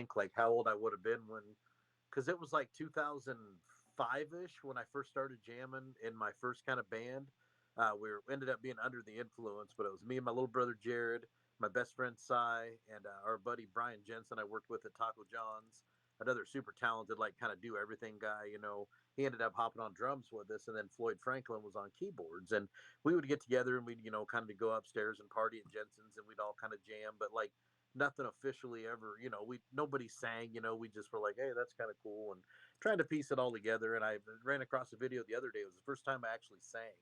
think like how old I would have been when, because it was like 2005 ish when I first started jamming in my first kind of band. Ended up being under the influence, but it was me and my little brother Jared, my best friend Cy, and our buddy Brian Jensen I worked with at Taco John's. Another super talented, like kind of do everything guy. He ended up hopping on drums with us, and then Floyd Franklin was on keyboards, and we would get together and we'd kind of go upstairs and party at Jensen's, and we'd all kind of jam, but like nothing officially ever. We nobody sang. We just were like, hey, that's kind of cool, and trying to piece it all together. And I ran across a video the other day. It was the first time I actually sang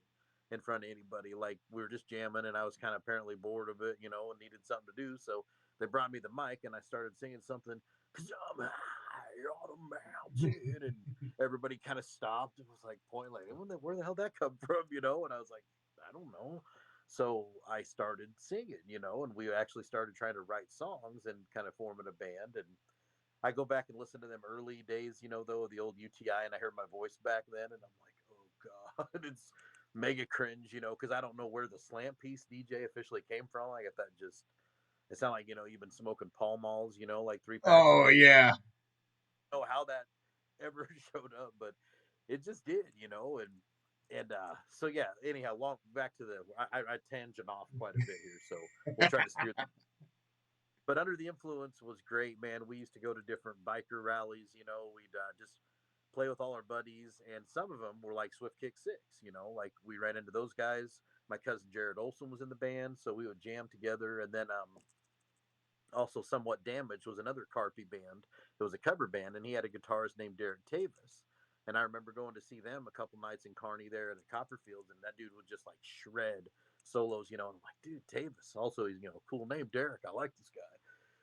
in front of anybody. Like we were just jamming, and I was kind of apparently bored of it, and needed something to do. So they brought me the mic, and I started singing something. Cause I'm high on a mountain, and everybody kind of stopped and was like, pointing, like, where the hell did that come from, And I was like, I don't know. So I started singing, and we actually started trying to write songs and kind of forming a band. And I go back and listen to them early days, though, the old UTI, and I heard my voice back then, and I'm like, oh God, it's mega cringe, because I don't know where the Slantpiece DJ officially came from. Like, if that just, it sounded like, you've been smoking Pall Malls, like 3 packs a Oh day. yeah. Know how that ever showed up, but it just did. And so yeah. Anyhow, long back to the I tangent off quite a bit here, so we'll try to steer. But Under the Influence was great, man. We used to go to different biker rallies. We'd just play with all our buddies, and some of them were like Swift Kick Six. Like we ran into those guys. My cousin Jared Olson was in the band, so we would jam together. And then also Somewhat Damaged was another Carpy band. It was a cover band, and he had a guitarist named Derek Tavis. And I remember going to see them a couple nights in Kearney there at the Copperfields, and that dude would just like shred solos, and I'm like, dude, Tavis. Also, he's cool name, Derek. I like this guy.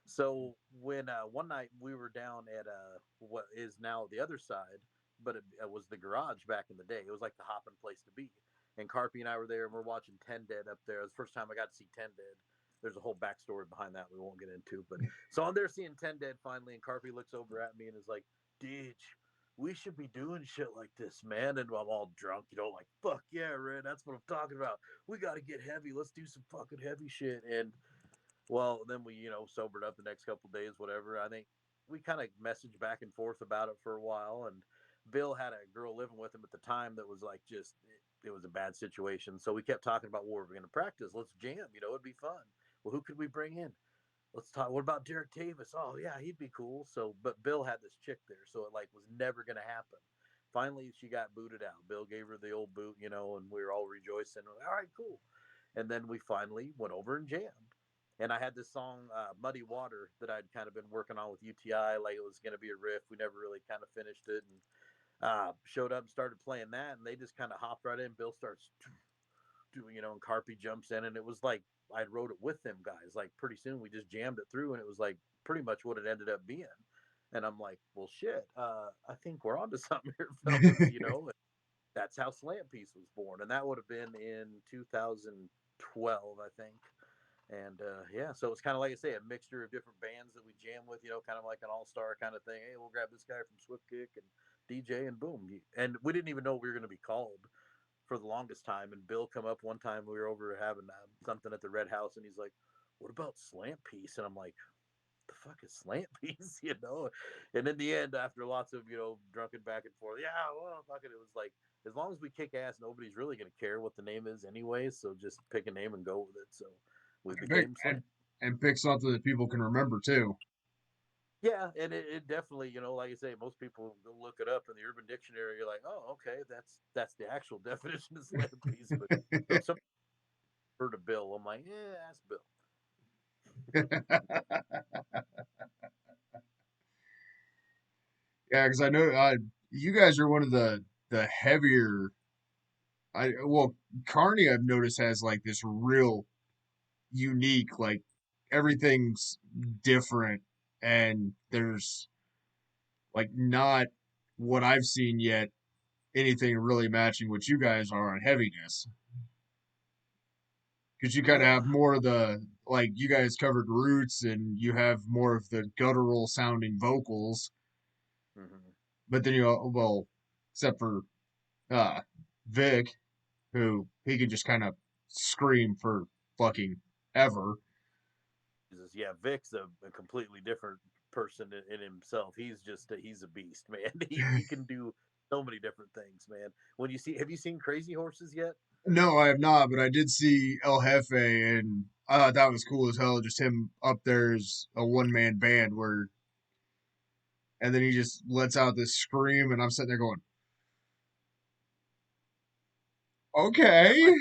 So when one night we were down at what is now the other side, but it was the garage back in the day. It was like the hopping place to be. And Carpy and I were there, and we're watching Ten Dead up there. It was the first time I got to see Ten Dead. There's a whole backstory behind that we won't get into. But so I'm there seeing Ten Dead finally, and Carpy looks over at me and is like, "Ditch, we should be doing shit like this, man." And I'm all drunk, like, "Fuck yeah, Red, that's what I'm talking about. We got to get heavy. Let's do some fucking heavy shit." And well, then we, sobered up the next couple of days, whatever. I think we kind of messaged back and forth about it for a while. And Bill had a girl living with him at the time that was like it was a bad situation. So we kept talking about, well, we're going to practice. Let's jam. It'd be fun. Well, who could we bring in? Let's talk. What about Derek Davis? Oh, yeah, he'd be cool. So, but Bill had this chick there. So it like was never going to happen. Finally, she got booted out. Bill gave her the old boot, and we were all rejoicing. All right, cool. And then we finally went over and jammed. And I had this song, Muddy Water, that I'd kind of been working on with UTI. Like it was going to be a riff. We never really kind of finished it. And showed up and started playing that. And they just kind of hopped right in. Bill starts doing, and Carpy jumps in. And it was like I wrote it with them guys. Like pretty soon we just jammed it through. And it was like pretty much what it ended up being. And I'm like, well, shit, I think we're onto something here, fellas. That's how Slantpiece was born. And that would have been in 2012, I think. And yeah, so it's kind of like I say, a mixture of different bands that we jam with, kind of like an all-star kind of thing. Hey, we'll grab this guy from Swift Kick and DJ, and boom. And we didn't even know we were going to be called for the longest time. And Bill come up one time, we were over having something at the Red House, and he's like, "What about Slant Piece?" And I'm like, "The fuck is Slant Piece?" And in the end, after lots of drunken back and forth, yeah, well, fuck it. It was like, as long as we kick ass, nobody's really going to care what the name is anyway. So just pick a name and go with it. So we and pick became Slant. and, and pick something that people can remember too. Yeah, and it definitely, like I say, most people go look it up in the Urban Dictionary. You're like, oh, okay, that's the actual definition of Slant Piece. But so some heard of Bill. I'm like, yeah, that's Bill. Yeah, because I know you guys are one of the heavier. Carney I've noticed has like this real unique, like everything's different, and there's like not what I've seen yet anything really matching what you guys are on heaviness. Because you kind of Yeah. have more of the like you guys covered roots and you have more of the guttural sounding vocals, Mm-hmm. but then except for uh Vic, who he could just kind of scream for fucking ever. Yeah, Vic's a completely different person in himself. He's just he's a beast, man. He can do so many different things, man. When you see, have you seen Crazy Horses yet? No, I have not, but I did see El Jefe, and I thought that was cool as hell. Just him up there as a one man band, where and then he just lets out this scream, and I'm sitting there going, Yeah, okay. my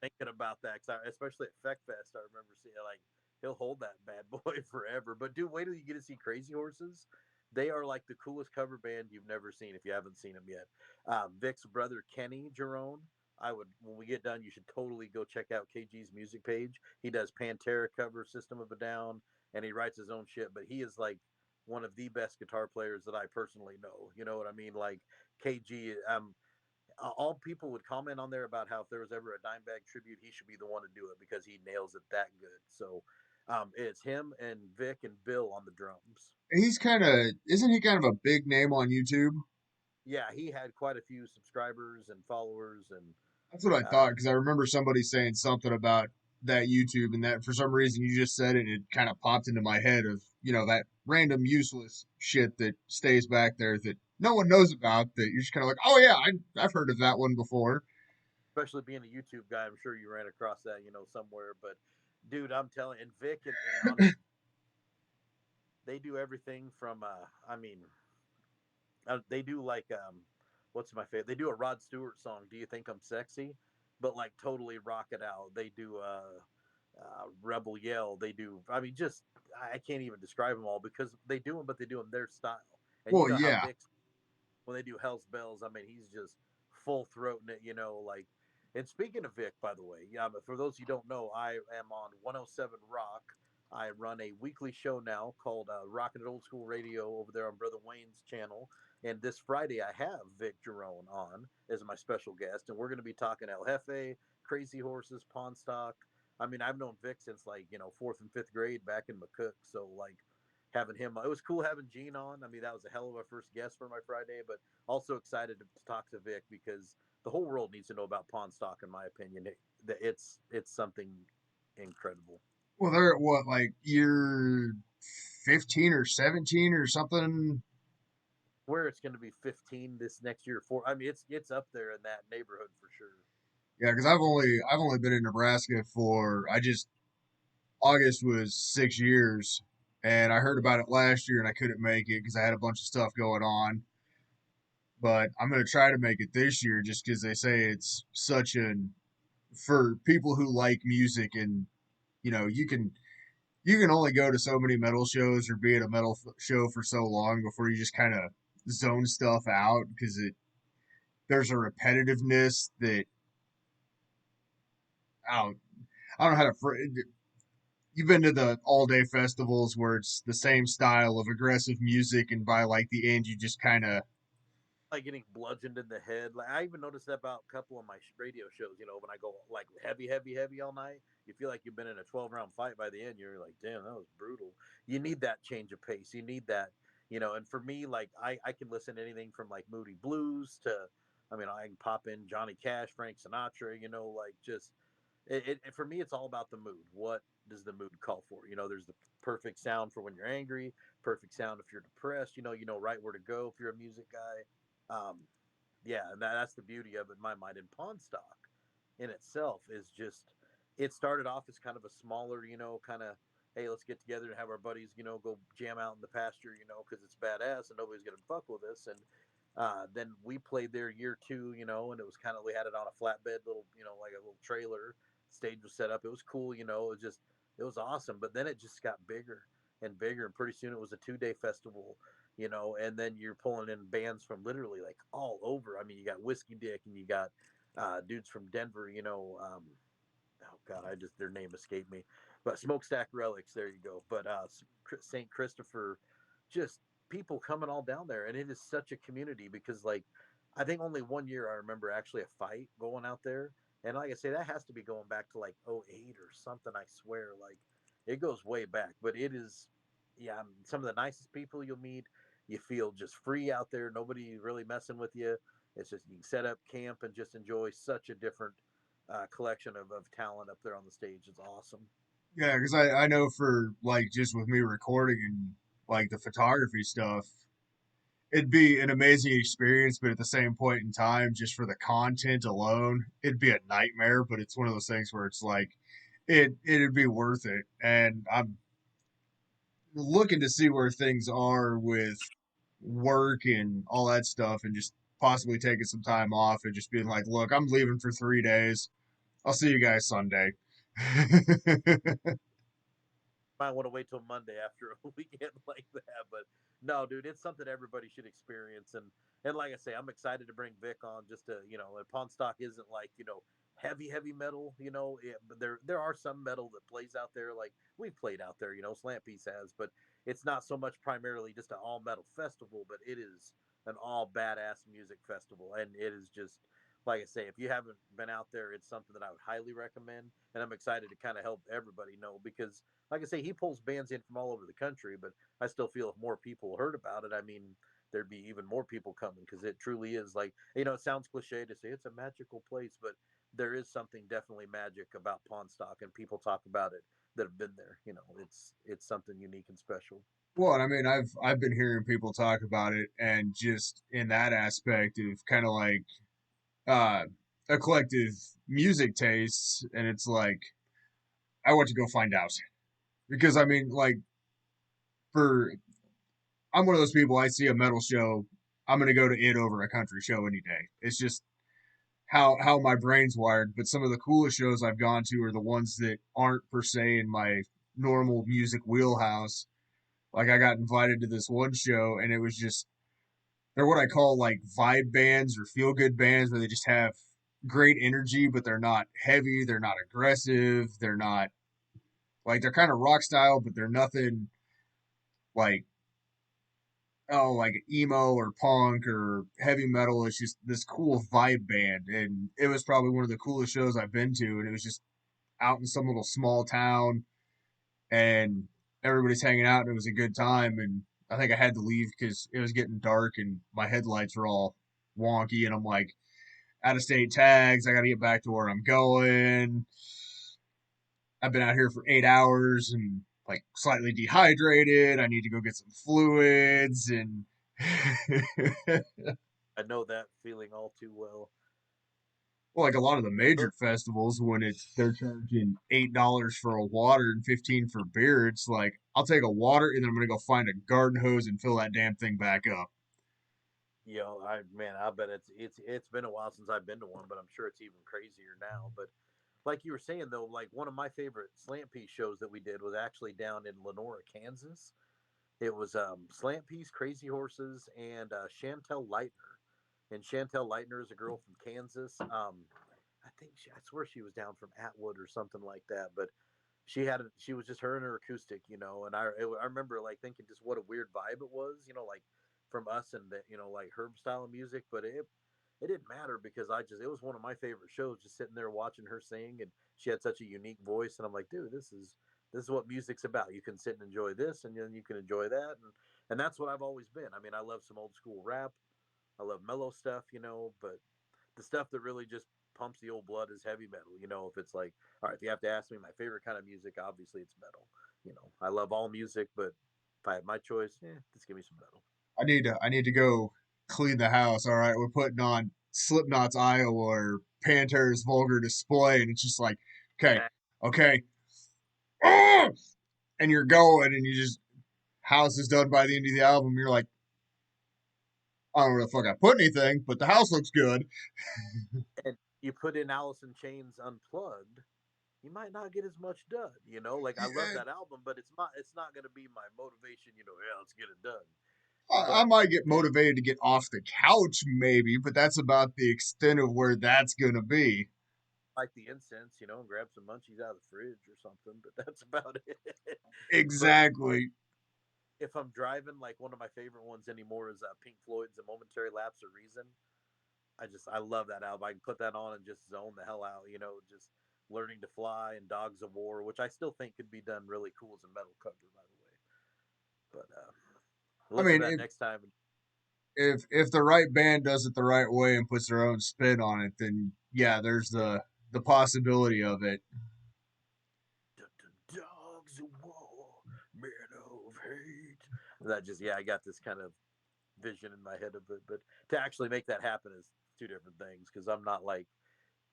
thinking about that because especially at FeckFest, I remember seeing like he'll hold that bad boy forever. But dude, wait till you get to see Crazy Horses. They are like the coolest cover band you've never seen if you haven't seen them yet. Vic's brother Kenny Jerome. I would when we get done, you should totally go check out KG's music page. He does Pantera cover, System of a Down, and he writes his own shit. But he is like one of the best guitar players that I personally know. You know what I mean? Like KG, all people would comment on there about how if there was ever a Dimebag tribute, he should be the one to do it because he nails it that good. So it's him and Vic and Bill on the drums. He's kind of, isn't he kind of a big name on YouTube? Yeah, he had quite a few subscribers and followers, and That's what I thought uh, because I remember somebody saying something about that YouTube, and that for some reason you just said it, it kind of popped into my head of that random useless shit that stays back there that no one knows about. That you're just kind of like, oh yeah, I've heard of that one before. especially being a YouTube guy, I'm sure you ran across that, somewhere. But dude, I'm telling, and Vic and honest, they do everything from, I mean, they do like what's my favorite? They do a Rod Stewart song, "Do You Think I'm Sexy?" But like totally rock it out. They do Rebel Yell. They do. I mean, just I can't even describe them all because they do them, but they do them their style. And you Well, know how yeah. Vic when they do Hell's Bells. I mean, he's just full throating it, like. And speaking of Vic, by the way, yeah, but for those you don't know, I am on 107 Rock. I run a weekly show now called Rockin' It Old School Radio over there on Brother Wayne's channel. And this Friday, I have Vic Jerome on as my special guest, and we're going to be talking El Jefe, Crazy Horses, Pawn Stock. I mean, I've known Vic since like fourth and fifth grade back in McCook, so like having him. It was cool having Gene on. I mean, that was a hell of a first guest for my Friday, but also excited to talk to Vic because the whole world needs to know about pawn stock. In my opinion, it's something incredible. Well, they're at what, like year 15 or 17 or something. Where it's going to be 15 this next year. I mean, it's up there in that neighborhood for sure. Yeah, because I've only been in Nebraska for I just August was 6 years, and I heard about it last year and I couldn't make it because I had a bunch of stuff going on. But I'm gonna try to make it this year just because they say it's such an for people who like music, and you can only go to so many metal shows or be at a metal show for so long before you just kind of zone stuff out because it there's a repetitiveness that I don't I don't know how to you've been to the all day festivals where it's the same style of aggressive music, and by like the end, you just kind of Like getting bludgeoned in the head. Like I even noticed that about a couple of my radio shows. When I go like heavy, heavy, heavy all night, you feel like you've been in a 12-round fight by the end. You're like, damn, that was brutal. You need that change of pace. You need that. And for me, like I can listen to anything from like Moody Blues to, I mean, I can pop in Johnny Cash, Frank Sinatra. Like just for me, it's all about the mood. What does the mood call for? There's the perfect sound for when you're angry, perfect sound if you're depressed. You know right where to go if you're a music guy. Yeah, and that's the beauty of it in my mind. And pawn stock in itself is just it started off as kind of a smaller, kind of hey, let's get together and have our buddies, go jam out in the pasture, because it's badass and nobody's gonna fuck with us. And then we played there year two, and it was kind of we had it on a flatbed little, like a little trailer. Stage was set up. It was cool, it was awesome. But then it just got bigger and bigger, and pretty soon it was a 2-day festival, and then you're pulling in bands from literally like all over. I mean, you got Whiskey Dick and you got dudes from Denver, oh god, I just their name escaped me, but Smokestack Relics, there you go. But St. Christopher, just people coming all down there, and it is such a community because like I think only one year I remember actually a fight going out there, and like I say, that has to be going back to like '08 or something. I swear, like it goes way back, but it is, yeah, some of the nicest people you'll meet. You feel just free out there, nobody really messing with you. It's just you can set up camp and just enjoy such a different collection of talent up there on the stage. It's awesome. yeah, because I know for like just with me recording like the photography stuff, it'd be an amazing experience, but at the same point in time, just for the content alone, it'd be a nightmare. But it's one of those things where it's like it'd be worth it. And I'm looking to see where things are with work and all that stuff, and just possibly taking some time off and just being like, look, I'm leaving for 3 days. I'll see you guys Sunday. Might want to wait till Monday after a weekend like that. But no, dude, it's something everybody should experience. And like I say, I'm excited to bring Vic on just to and Pawn Stock isn't like heavy metal. But there are some metal that plays out there. Like we've played out there. Slantpiece has, but it's not so much primarily just an all metal festival, but it is an all badass music festival, and it is just like I say, if you haven't been out there, it's something that I would highly recommend. And I'm excited to kind of help everybody know because like I say, he pulls bands in from all over the country, but I still feel if more people heard about it, I mean, there'd be even more people coming because it truly is like, it sounds cliche to say it's a magical place, but there is something definitely magic about Pawn Stock, and people talk about it that have been there. It's something unique and special. Well, and I mean, I've been hearing people talk about it, and just in that aspect of kind of like uh, eclectic music tastes, and it's like I want to go find out because I mean, like for I'm one of those people. I see a metal show, I'm gonna go to it over a country show any day. It's just how my brain's wired. But some of the coolest shows I've gone to are the ones that aren't per se in my normal music wheelhouse. Like I got invited to this one show, and it was just they're what I call like vibe bands or feel good bands where they just have great energy, but they're not heavy, they're not aggressive, they're not like they're kind of rock style, but they're nothing like like emo or punk or heavy metal. It's just this cool vibe band, and it was probably one of the coolest shows I've been to. And it was just out in some little small town, and everybody's hanging out, and it was a good time. And I think I had to leave because it was getting dark, and my headlights were all wonky, and I'm like out of state tags. I got to get back to where I'm going. I've been out here for 8 hours and like slightly dehydrated. I need to go get some fluids and I know that feeling all too well. well, like a lot of the But major festivals, when it's they're charging $8 for a water and 15 for beer, it's like I'll take a water and then I'm gonna go find a garden hose and fill that damn thing back up. I bet it's been a while since I've been to one, but I'm sure it's even crazier now. But like you were saying though, like one of my favorite slant piece shows that we did was actually down in Lenora, Kansas. It was Slant Piece, Crazy Horses, and Chantel Lightner. And Chantel Lightner is a girl from Kansas. I think I swear she was down from Atwood or something like that. But she was just her and her acoustic, And I remember like thinking just what a weird vibe it was, like from us and the, like her style of music. But it didn't matter because it was one of my favorite shows, just sitting there watching her sing, and she had such a unique voice, and I'm like, dude, this is what music's about. You can sit and enjoy this, and then you can enjoy that, and that's what I've always been. I mean, I love some old school rap, I love mellow stuff, but the stuff that really just pumps the old blood is heavy metal. If it's like, all right, if you have to ask me my favorite kind of music, obviously it's metal. I love all music, but if I had my choice, just give me some metal. I need to go clean the house. All right, we're putting on Slipknot's Iowa or Panther's Vulgar Display, and it's just like, okay, okay, ah! And you're going, and you just house is done by the end of the album. You're like, I don't know where the fuck I put anything, but the house looks good. And you put in Alice in Chains Unplugged, you might not get as much done. Like I love Yeah, that album, but it's not going to be my motivation. Yeah, let's get it done. I But might get and motivated to get off the couch, maybe, but that's about the extent of where that's gonna be. like the incense, and grab some munchies out of the fridge or something. But that's about it. But Exactly. if I'm driving, like one of my favorite ones anymore is Pink Floyd's "A Momentary Lapse of Reason." I love that album. I can put that on and just zone the hell out. Just learning to fly and Dogs of War, which I still think could be done really cool as a metal cover, by the way. But I listen mean, to that next time. if the right band does it the right way and puts their own spin on it, then yeah, there's the possibility of it. Dogs of War, men of hate. that just, yeah, I got this kind of vision in my head of it. But to actually make that happen is two different things, because I'm not like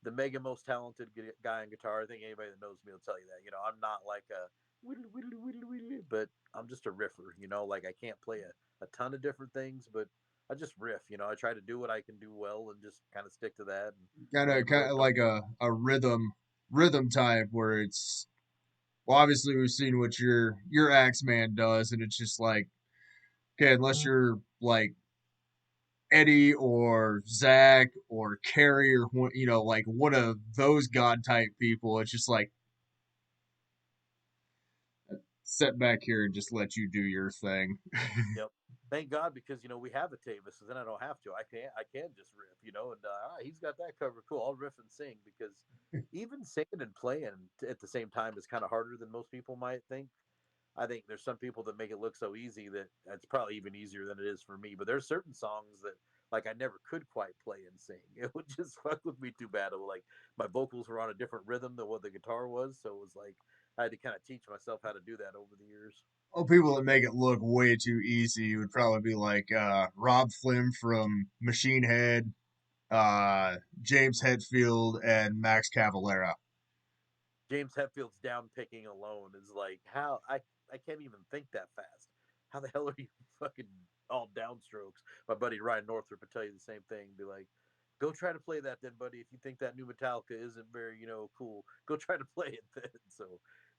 the mega most talented guy on guitar. I think anybody that knows me will tell you that. I'm not like a whittle, whittle, whittle, whittle, but I'm just a riffer. Like I can't play a ton of different things, but I just riff. I try to do what I can do well and just kind of stick to that. And me and Kind Brett of don't. like a rhythm type where it's well, obviously we've seen what your Axeman does, and it's just like okay, unless you're like Eddie or Zach or Carrie or like one of those god type people, it's just like sit back here and just let you do your thing. Yep. Thank God, because we have a Tavis, so then I don't have to. I can just riff, and he's got that covered. Cool. I'll riff and sing, because even singing and playing at the same time is kind of harder than most people might think. I think there's some people that make it look so easy that it's probably even easier than it is for me. But there's certain songs that like I never could quite play and sing. It would just fuck with me too bad. It was like my vocals were on a different rhythm than what the guitar was, so it was like I had to kind of teach myself how to do that over the years. Well, people that make it look way too easy would probably be like Rob Flynn from Machine Head, James Hetfield, and Max Cavalera. James Hetfield's down picking alone is like how I can't even think that fast. How the hell are you fucking all downstrokes? My buddy Ryan Northrup would tell you the same thing. Be like, go try to play that then, buddy. If you think that new Metallica isn't very cool, go try to play it then. So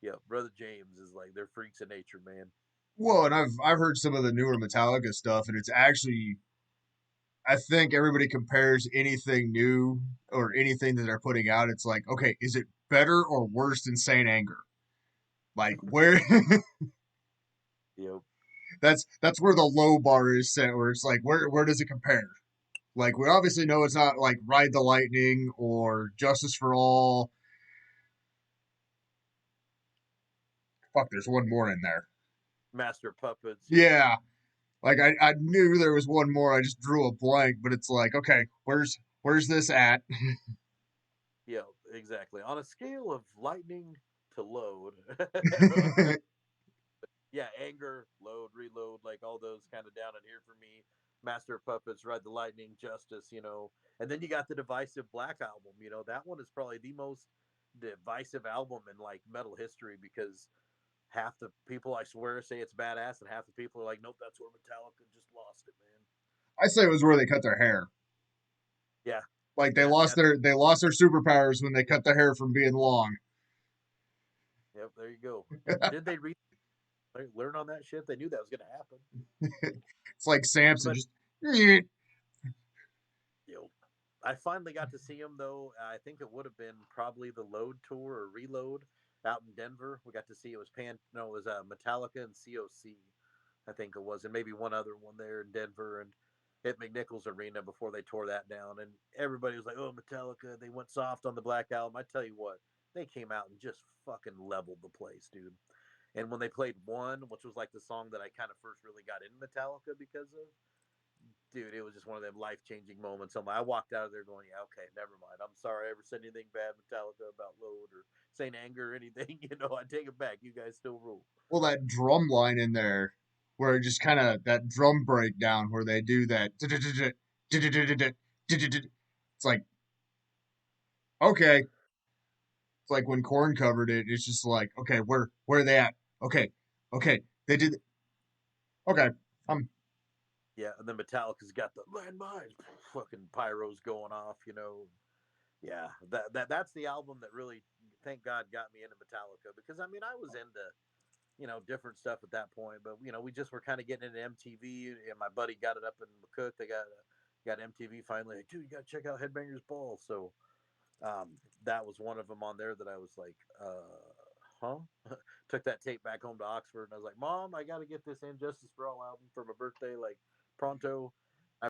yeah, brother James is like they're freaks of nature, man. Well, and I've heard some of the newer Metallica stuff, and it's actually I think everybody compares anything new or anything that they're putting out. It's like, okay, is it better or worse than Saint Anger? Like where Yep. that's where the low bar is set. Where it's like, where does it compare? Like we obviously know it's not like Ride the Lightning or Justice for All. Fuck, there's one more in there. Master of Puppets. Yep. Yeah, like I knew there was one more. I just drew a blank, but it's like, okay, where's this at? Yeah, exactly. On a scale of lightning to load, yeah, anger, load, reload, like all those kind of down in here for me. Master of Puppets, Ride the Lightning, Justice, and then you got the Divisive Black album. That one is probably the most divisive album in like metal history, because half the people I swear say it's badass, and half the people are like, nope, that's where Metallica just lost it, man. I say it was where they cut their hair. Yeah, Like yeah, yeah. they lost their superpowers when they cut their hair from being long. Yep, there you go. Did they learn on that shit? They knew that was going to happen. It's like Samson But just you know, I finally got to see him though. I think it would have been probably the Load tour or Reload out in Denver. We got to see it was it was Metallica and COC, I think it was, and maybe one other one there in Denver and at McNichols Arena before they tore that down. And everybody was like, "Oh, Metallica, they went soft on the Black Album." I tell you what, they came out and just fucking leveled the place, dude. And when they played One, which was like the song that I kind of first really got into Metallica because of, dude, it was just one of them life changing moments. I walked out of there going, yeah, okay, never mind. I'm sorry I ever said anything bad Metallica about Load or Saint Anger or anything. I take it back. You guys still rule. well that drum line in there where it just kind of that drum breakdown where they do that. It's like okay. It's like when Corn covered it. It's just like okay, where are they at? Okay, okay, they did okay. I'm Yeah, and then Metallica's got the landmines, fucking pyros going off. Yeah, that's the album that really, thank God, got me into Metallica, because I mean I was into different stuff at that point. But we just were kind of getting into MTV, and my buddy got it up in McCook. They got MTV finally. Like, dude, you got to check out Headbangers Ball. So that was one of them on there that I was like, huh? Took that tape back home to Oxford, and I was like, Mom, I got to get this Injustice for All album for my birthday, like pronto.